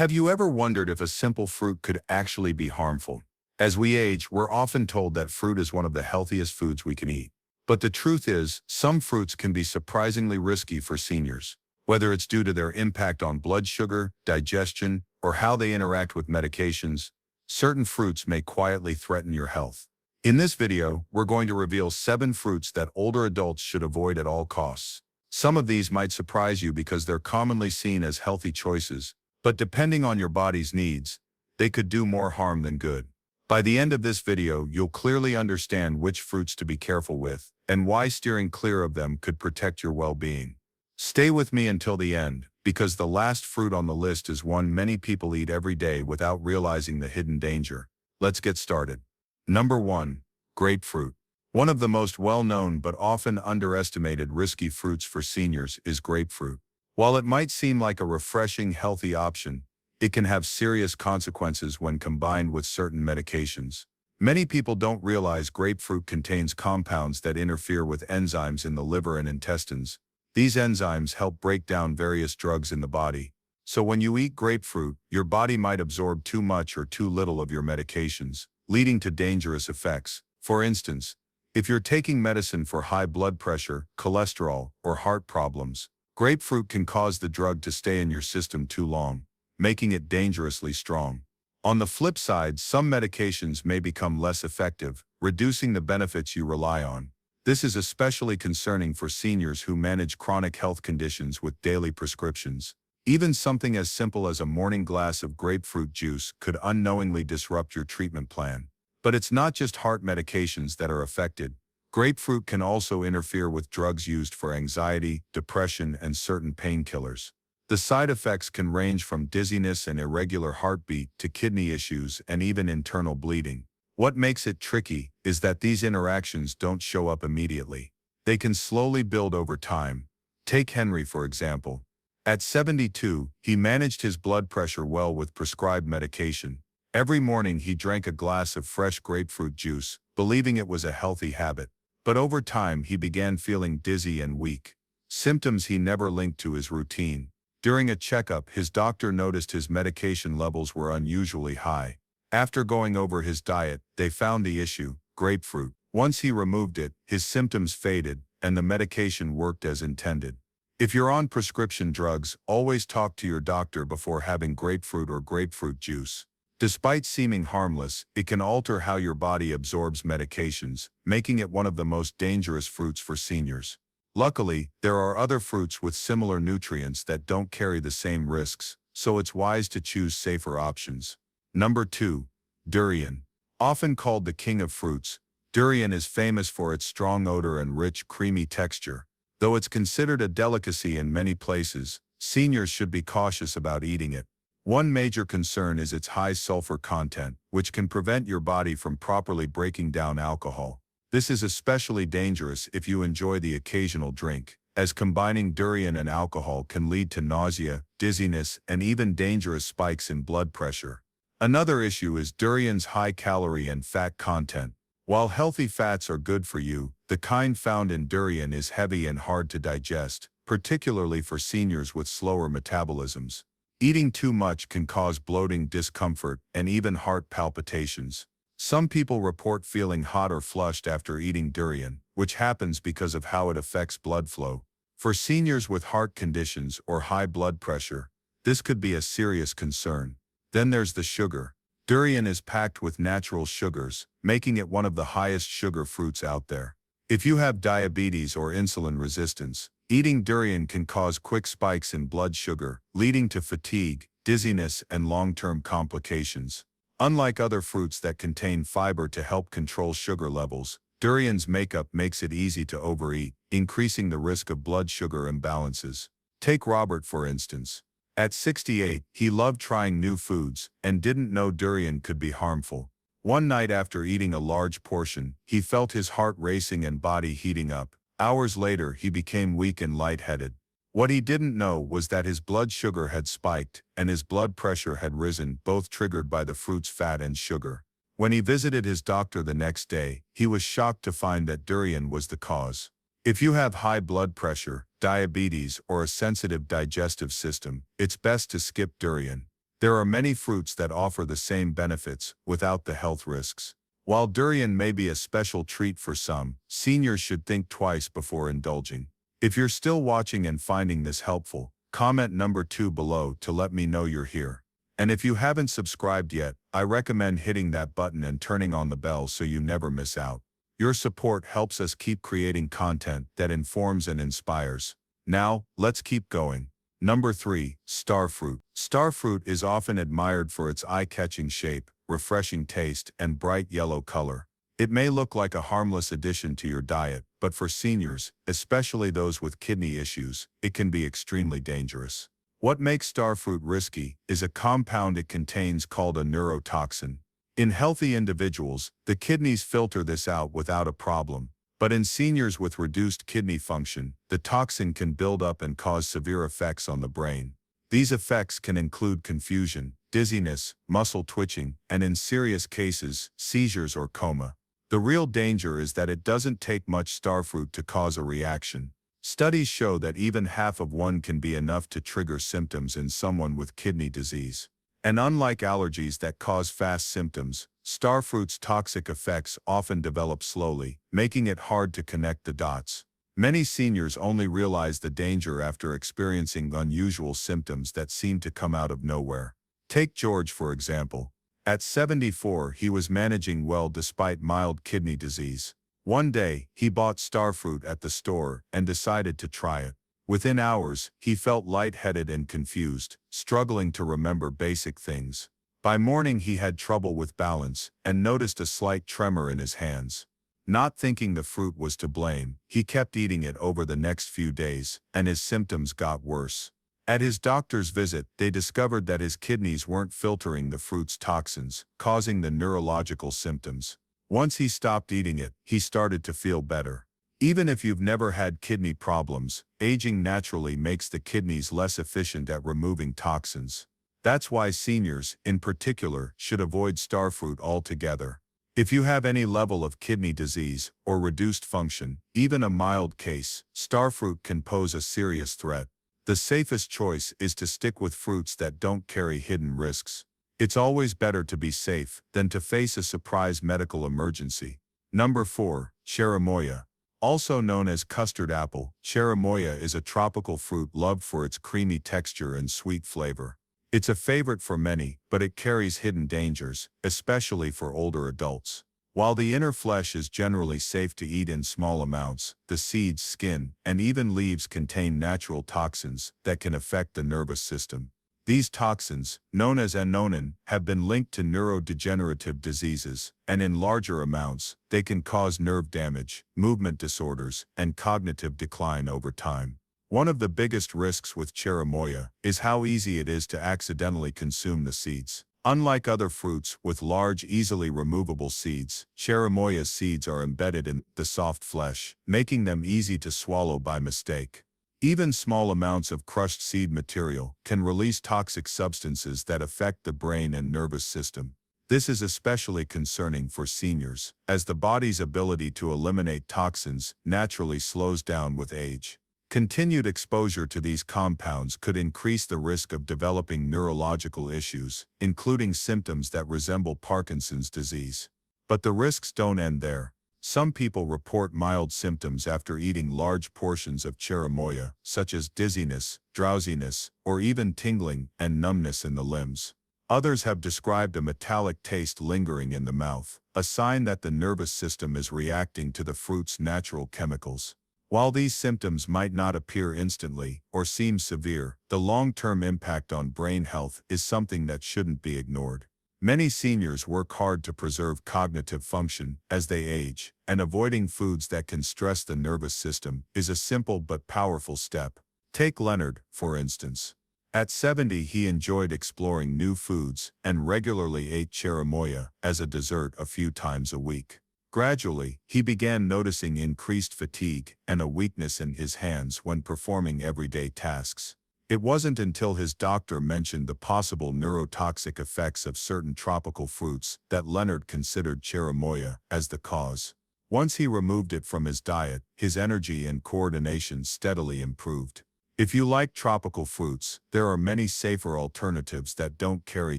Have you ever wondered if a simple fruit could actually be harmful? As we age, we're often told that fruit is one of the healthiest foods we can eat. But the truth is, some fruits can be surprisingly risky for seniors. Whether it's due to their impact on blood sugar, digestion, or how they interact with medications, certain fruits may quietly threaten your health. In this video, we're going to reveal 7 fruits that older adults should avoid at all costs. Some of these might surprise you because they're commonly seen as healthy choices, but depending on your body's needs, they could do more harm than good. By the end of this video, you'll clearly understand which fruits to be careful with and why steering clear of them could protect your well-being. Stay with me until the end, because the last fruit on the list is one many people eat every day without realizing the hidden danger. Let's get started. Number 1. Grapefruit. One of the most well-known but often underestimated risky fruits for seniors is grapefruit. While it might seem like a refreshing, healthy option, it can have serious consequences when combined with certain medications. Many people don't realize grapefruit contains compounds that interfere with enzymes in the liver and intestines. These enzymes help break down various drugs in the body. So when you eat grapefruit, your body might absorb too much or too little of your medications, leading to dangerous effects. For instance, if you're taking medicine for high blood pressure, cholesterol, or heart problems, grapefruit can cause the drug to stay in your system too long, making it dangerously strong. On the flip side, some medications may become less effective, reducing the benefits you rely on. This is especially concerning for seniors who manage chronic health conditions with daily prescriptions. Even something as simple as a morning glass of grapefruit juice could unknowingly disrupt your treatment plan. But it's not just heart medications that are affected. Grapefruit can also interfere with drugs used for anxiety, depression, and certain painkillers. The side effects can range from dizziness and irregular heartbeat to kidney issues and even internal bleeding. What makes it tricky is that these interactions don't show up immediately. They can slowly build over time. Take Henry, for example. At 72, he managed his blood pressure well with prescribed medication. Every morning he drank a glass of fresh grapefruit juice, believing it was a healthy habit. But over time he began feeling dizzy and weak, symptoms he never linked to his routine. During a checkup, his doctor noticed his medication levels were unusually high. After going over his diet, they found the issue: grapefruit. Once he removed it, his symptoms faded, and the medication worked as intended. If you're on prescription drugs, always talk to your doctor before having grapefruit or grapefruit juice. Despite seeming harmless, it can alter how your body absorbs medications, making it one of the most dangerous fruits for seniors. Luckily, there are other fruits with similar nutrients that don't carry the same risks, so it's wise to choose safer options. Number 2. Durian. Often called the king of fruits, durian is famous for its strong odor and rich, creamy texture. Though it's considered a delicacy in many places, seniors should be cautious about eating it. One major concern is its high sulfur content, which can prevent your body from properly breaking down alcohol. This is especially dangerous if you enjoy the occasional drink, as combining durian and alcohol can lead to nausea, dizziness, and even dangerous spikes in blood pressure. Another issue is durian's high calorie and fat content. While healthy fats are good for you, the kind found in durian is heavy and hard to digest, particularly for seniors with slower metabolisms. Eating too much can cause bloating, discomfort, and even heart palpitations. Some people report feeling hot or flushed after eating durian, which happens because of how it affects blood flow. For seniors with heart conditions or high blood pressure, this could be a serious concern. Then there's the sugar. Durian is packed with natural sugars, making it one of the highest sugar fruits out there. If you have diabetes or insulin resistance, eating durian can cause quick spikes in blood sugar, leading to fatigue, dizziness, and long-term complications. Unlike other fruits that contain fiber to help control sugar levels, durian's makeup makes it easy to overeat, increasing the risk of blood sugar imbalances. Take Robert, for instance. At 68, he loved trying new foods and didn't know durian could be harmful. One night after eating a large portion, he felt his heart racing and body heating up. Hours later, he became weak and lightheaded. What he didn't know was that his blood sugar had spiked and his blood pressure had risen, both triggered by the fruit's fat and sugar. When he visited his doctor the next day, he was shocked to find that durian was the cause. If you have high blood pressure, diabetes, or a sensitive digestive system, it's best to skip durian. There are many fruits that offer the same benefits without the health risks. While durian may be a special treat for some, seniors should think twice before indulging. If you're still watching and finding this helpful, comment number 2 below to let me know you're here. And if you haven't subscribed yet, I recommend hitting that button and turning on the bell so you never miss out. Your support helps us keep creating content that informs and inspires. Now, let's keep going. Number 3, starfruit. Starfruit is often admired for its eye-catching shape, refreshing taste, and bright yellow color. It may look like a harmless addition to your diet, but for seniors, especially those with kidney issues, it can be extremely dangerous. What makes starfruit risky is a compound it contains called a neurotoxin. In healthy individuals, the kidneys filter this out without a problem. But in seniors with reduced kidney function, the toxin can build up and cause severe effects on the brain. These effects can include confusion, dizziness, muscle twitching, and in serious cases, seizures or coma. The real danger is that it doesn't take much starfruit to cause a reaction. Studies show that even half of one can be enough to trigger symptoms in someone with kidney disease. And unlike allergies that cause fast symptoms, starfruit's toxic effects often develop slowly, making it hard to connect the dots. Many seniors only realize the danger after experiencing unusual symptoms that seem to come out of nowhere. Take George, for example. At 74, he was managing well despite mild kidney disease. One day, he bought starfruit at the store and decided to try it. Within hours, he felt lightheaded and confused, struggling to remember basic things. By morning he had trouble with balance and noticed a slight tremor in his hands. Not thinking the fruit was to blame, he kept eating it over the next few days, and his symptoms got worse. At his doctor's visit, they discovered that his kidneys weren't filtering the fruit's toxins, causing the neurological symptoms. Once he stopped eating it, he started to feel better. Even if you've never had kidney problems, aging naturally makes the kidneys less efficient at removing toxins. That's why seniors, in particular, should avoid starfruit altogether. If you have any level of kidney disease or reduced function, even a mild case, starfruit can pose a serious threat. The safest choice is to stick with fruits that don't carry hidden risks. It's always better to be safe than to face a surprise medical emergency. Number 4, cherimoya. Also known as custard apple, cherimoya is a tropical fruit loved for its creamy texture and sweet flavor. It's a favorite for many, but it carries hidden dangers, especially for older adults. While the inner flesh is generally safe to eat in small amounts, the seeds, skin, and even leaves contain natural toxins that can affect the nervous system. These toxins, known as anonin, have been linked to neurodegenerative diseases, and in larger amounts, they can cause nerve damage, movement disorders, and cognitive decline over time. One of the biggest risks with cherimoya is how easy it is to accidentally consume the seeds. Unlike other fruits with large, easily removable seeds, cherimoya's seeds are embedded in the soft flesh, making them easy to swallow by mistake. Even small amounts of crushed seed material can release toxic substances that affect the brain and nervous system. This is especially concerning for seniors, as the body's ability to eliminate toxins naturally slows down with age. Continued exposure to these compounds could increase the risk of developing neurological issues, including symptoms that resemble Parkinson's disease. But the risks don't end there. Some people report mild symptoms after eating large portions of cherimoya, such as dizziness, drowsiness, or even tingling and numbness in the limbs. Others have described a metallic taste lingering in the mouth, a sign that the nervous system is reacting to the fruit's natural chemicals. While these symptoms might not appear instantly or seem severe, the long-term impact on brain health is something that shouldn't be ignored. Many seniors work hard to preserve cognitive function as they age, and avoiding foods that can stress the nervous system is a simple but powerful step. Take Leonard, for instance. At 70, he enjoyed exploring new foods and regularly ate cherimoya as a dessert a few times a week. Gradually, he began noticing increased fatigue and a weakness in his hands when performing everyday tasks. It wasn't until his doctor mentioned the possible neurotoxic effects of certain tropical fruits that Leonard considered cherimoya as the cause. Once he removed it from his diet, his energy and coordination steadily improved. If you like tropical fruits, there are many safer alternatives that don't carry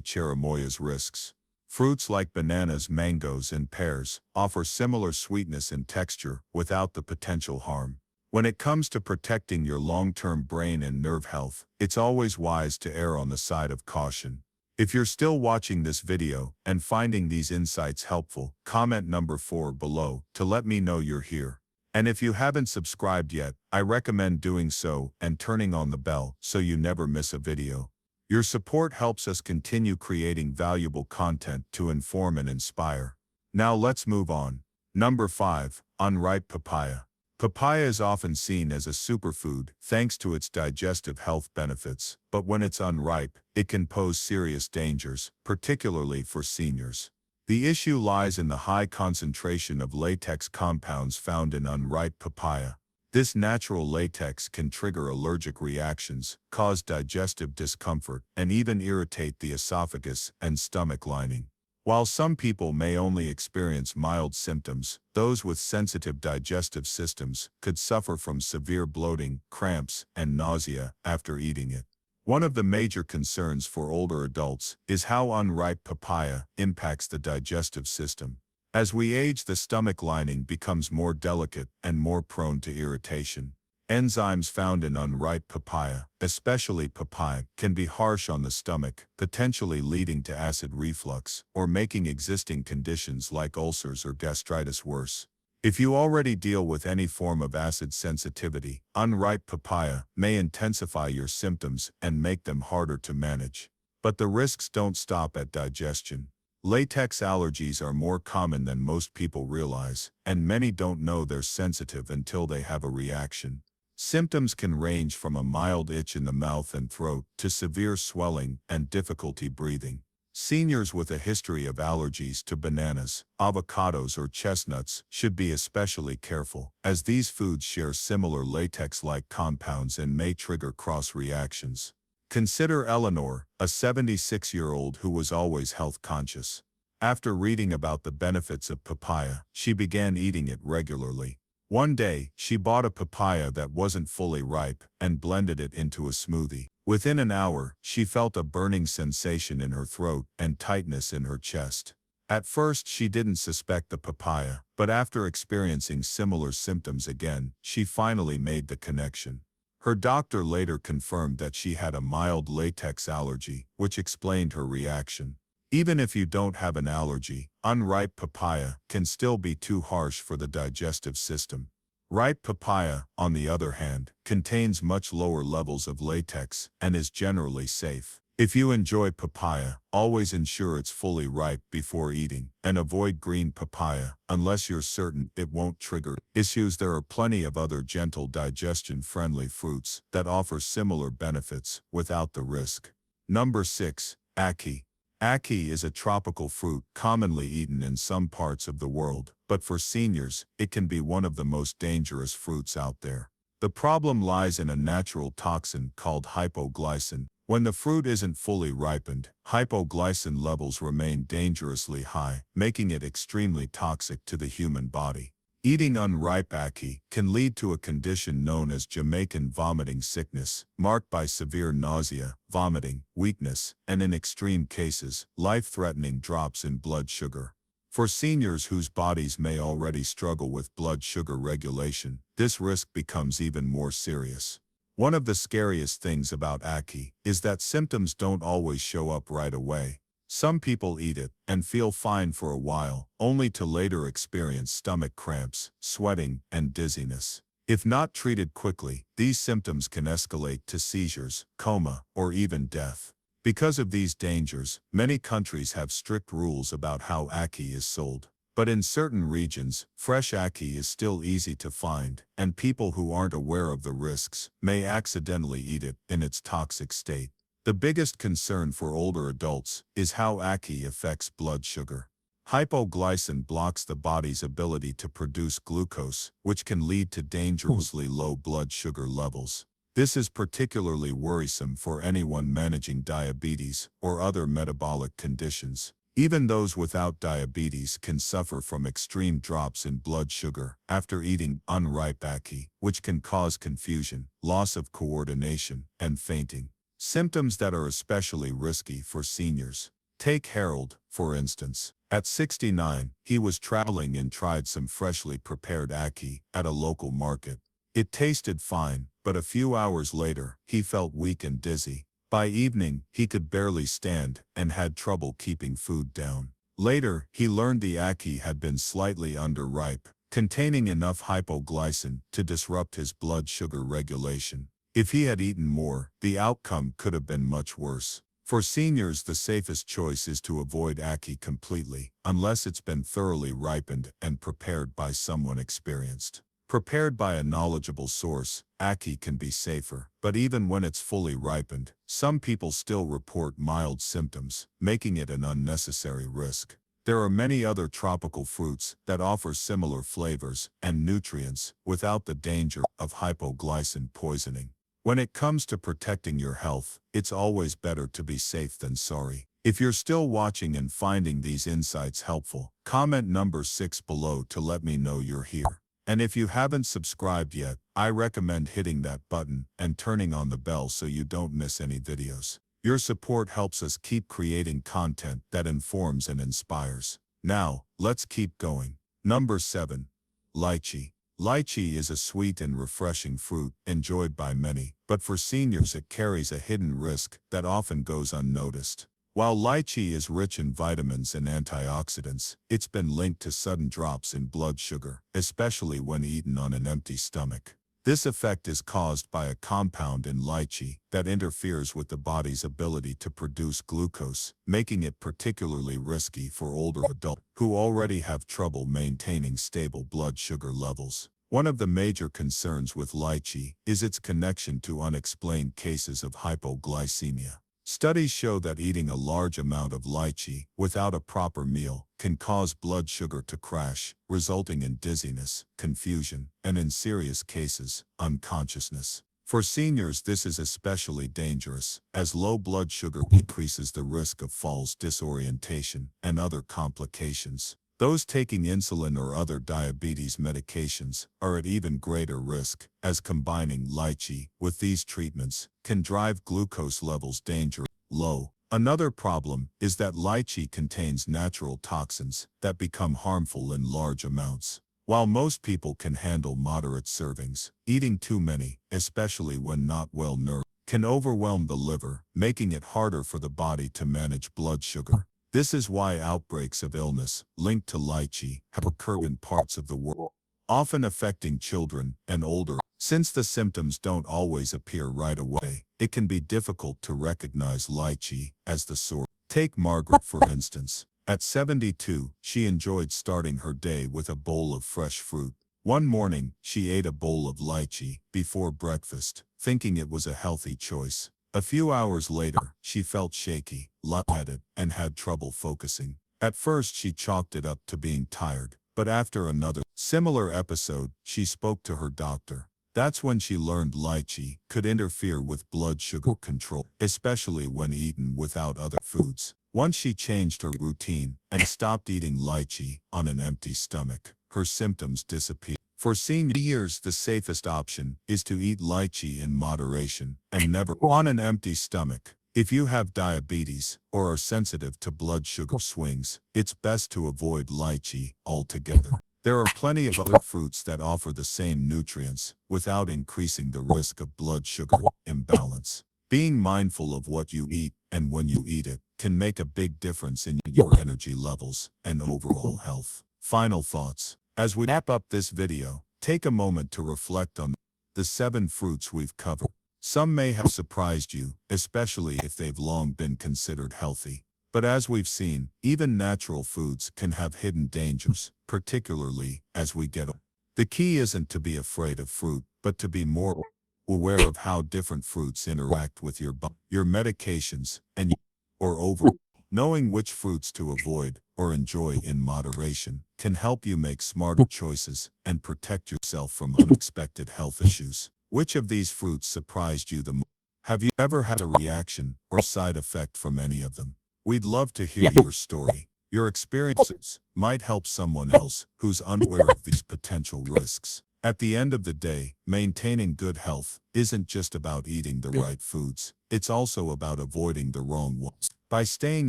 cherimoya's risks. Fruits like bananas, mangoes, and pears offer similar sweetness and texture without the potential harm. When it comes to protecting your long-term brain and nerve health, it's always wise to err on the side of caution. If you're still watching this video and finding these insights helpful, comment number 4 below to let me know you're here. And if you haven't subscribed yet, I recommend doing so and turning on the bell so you never miss a video. Your support helps us continue creating valuable content to inform and inspire. Now let's move on. Number 5. Unripe papaya. Papaya is often seen as a superfood thanks to its digestive health benefits, but when it's unripe, it can pose serious dangers, particularly for seniors. The issue lies in the high concentration of latex compounds found in unripe papaya. This natural latex can trigger allergic reactions, cause digestive discomfort, and even irritate the esophagus and stomach lining. While some people may only experience mild symptoms, those with sensitive digestive systems could suffer from severe bloating, cramps, and nausea after eating it. One of the major concerns for older adults is how unripe papaya impacts the digestive system. As we age, the stomach lining becomes more delicate and more prone to irritation. Enzymes found in unripe papaya, especially papaya, can be harsh on the stomach, potentially leading to acid reflux or making existing conditions like ulcers or gastritis worse. If you already deal with any form of acid sensitivity, unripe papaya may intensify your symptoms and make them harder to manage. But the risks don't stop at digestion. Latex allergies are more common than most people realize, and many don't know they're sensitive until they have a reaction. Symptoms can range from a mild itch in the mouth and throat to severe swelling and difficulty breathing. Seniors with a history of allergies to bananas, avocados, or chestnuts should be especially careful, as these foods share similar latex-like compounds and may trigger cross reactions. Consider Eleanor, a 76-year-old who was always health-conscious. After reading about the benefits of papaya, she began eating it regularly. One day, she bought a papaya that wasn't fully ripe and blended it into a smoothie. Within an hour, she felt a burning sensation in her throat and tightness in her chest. At first, she didn't suspect the papaya, but after experiencing similar symptoms again, she finally made the connection. Her doctor later confirmed that she had a mild latex allergy, which explained her reaction. Even if you don't have an allergy, unripe papaya can still be too harsh for the digestive system. Ripe papaya, on the other hand, contains much lower levels of latex and is generally safe. If you enjoy papaya, always ensure it's fully ripe before eating, and avoid green papaya unless you're certain it won't trigger issues. There are plenty of other gentle digestion-friendly fruits that offer similar benefits without the risk. Number 6. Ackee. Ackee is a tropical fruit commonly eaten in some parts of the world, but for seniors, it can be one of the most dangerous fruits out there. The problem lies in a natural toxin called hypoglycin. When the fruit isn't fully ripened, hypoglycin levels remain dangerously high, making it extremely toxic to the human body. Eating unripe ackee can lead to a condition known as Jamaican vomiting sickness, marked by severe nausea, vomiting, weakness, and in extreme cases, life-threatening drops in blood sugar. For seniors whose bodies may already struggle with blood sugar regulation, this risk becomes even more serious. One of the scariest things about ackee is that symptoms don't always show up right away. Some people eat it and feel fine for a while, only to later experience stomach cramps, sweating, and dizziness. If not treated quickly, these symptoms can escalate to seizures, coma, or even death. Because of these dangers, many countries have strict rules about how ackee is sold. But in certain regions, fresh ackee is still easy to find, and people who aren't aware of the risks may accidentally eat it in its toxic state. The biggest concern for older adults is how ackee affects blood sugar. Hypoglycin blocks the body's ability to produce glucose, which can lead to dangerously low blood sugar levels. This is particularly worrisome for anyone managing diabetes or other metabolic conditions. Even those without diabetes can suffer from extreme drops in blood sugar after eating unripe ackee, which can cause confusion, loss of coordination, and fainting. Symptoms that are especially risky for seniors. Take Harold, for instance. At 69, he was traveling and tried some freshly prepared ackee at a local market. It tasted fine, but a few hours later, he felt weak and dizzy. By evening, he could barely stand and had trouble keeping food down. Later, he learned the ackee had been slightly underripe, containing enough hypoglycemia to disrupt his blood sugar regulation. If he had eaten more, the outcome could have been much worse. For seniors, the safest choice is to avoid ackee completely, unless it's been thoroughly ripened and prepared by someone experienced. Prepared by a knowledgeable source, ackee can be safer, but even when it's fully ripened, some people still report mild symptoms, making it an unnecessary risk. There are many other tropical fruits that offer similar flavors and nutrients without the danger of hypoglycemic poisoning. When it comes to protecting your health, it's always better to be safe than sorry. If you're still watching and finding these insights helpful, comment number 6 below to let me know you're here. And if you haven't subscribed yet, I recommend hitting that button and turning on the bell so you don't miss any videos. Your support helps us keep creating content that informs and inspires. Now, let's keep going. Number 7. Lychee. Lychee is a sweet and refreshing fruit enjoyed by many, but for seniors it carries a hidden risk that often goes unnoticed. While lychee is rich in vitamins and antioxidants, it's been linked to sudden drops in blood sugar, especially when eaten on an empty stomach. This effect is caused by a compound in lychee that interferes with the body's ability to produce glucose, making it particularly risky for older adults who already have trouble maintaining stable blood sugar levels. One of the major concerns with lychee is its connection to unexplained cases of hypoglycemia. Studies show that eating a large amount of lychee without a proper meal can cause blood sugar to crash, resulting in dizziness, confusion, and in serious cases, unconsciousness. For seniors, this is especially dangerous, as low blood sugar increases the risk of falls, disorientation, and other complications. Those taking insulin or other diabetes medications are at even greater risk, as combining lychee with these treatments can drive glucose levels dangerously low. Another problem is that lychee contains natural toxins that become harmful in large amounts. While most people can handle moderate servings, eating too many, especially when not well nourished, can overwhelm the liver, making it harder for the body to manage blood sugar. This is why outbreaks of illness linked to lychee have occurred in parts of the world, often affecting children and older. Since the symptoms don't always appear right away, it can be difficult to recognize lychee as the source. Take Margaret, for instance. At 72, she enjoyed starting her day with a bowl of fresh fruit. One morning, she ate a bowl of lychee before breakfast, thinking it was a healthy choice. A few hours later, she felt shaky, lightheaded, and had trouble focusing. At first, she chalked it up to being tired, but after another similar episode, she spoke to her doctor. That's when she learned lychee could interfere with blood sugar control, especially when eaten without other foods. Once she changed her routine and stopped eating lychee on an empty stomach, her symptoms disappeared. For seniors, the safest option is to eat lychee in moderation and never on an empty stomach. If you have diabetes or are sensitive to blood sugar swings, it's best to avoid lychee altogether. There are plenty of other fruits that offer the same nutrients without increasing the risk of blood sugar imbalance. Being mindful of what you eat and when you eat it can make a big difference in your energy levels and overall health. Final thoughts. As we wrap up this video, take a moment to reflect on the 7 fruits we've covered. Some may have surprised you, especially if they've long been considered healthy. But as we've seen, even natural foods can have hidden dangers, particularly as we get older. The key isn't to be afraid of fruit, but to be more aware of how different fruits interact with your body, your medications, and or over. Knowing which fruits to avoid or enjoy in moderation can help you make smarter choices and protect yourself from unexpected health issues. Which of these fruits surprised you the most? Have you ever had a reaction or side effect from any of them? We'd love to hear your story. Your experiences might help someone else who's unaware of these potential risks. At the end of the day, maintaining good health isn't just about eating the right foods. It's also about avoiding the wrong ones. By staying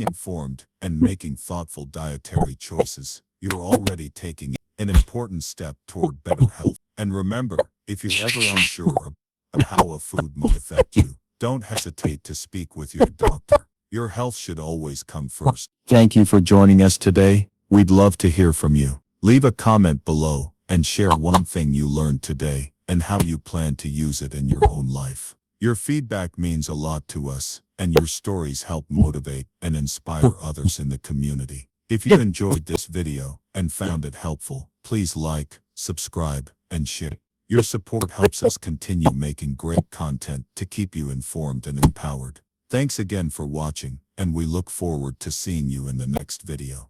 informed and making thoughtful dietary choices, you're already taking an important step toward better health. And remember, if you're ever unsure of how a food might affect you, don't hesitate to speak with your doctor. Your health should always come first. Thank you for joining us today. We'd love to hear from you. Leave a comment below and share one thing you learned today and how you plan to use it in your own life. Your feedback means a lot to us, and your stories help motivate and inspire others in the community. If you enjoyed this video and found it helpful, please like, subscribe, and share. Your support helps us continue making great content to keep you informed and empowered. Thanks again for watching, and we look forward to seeing you in the next video.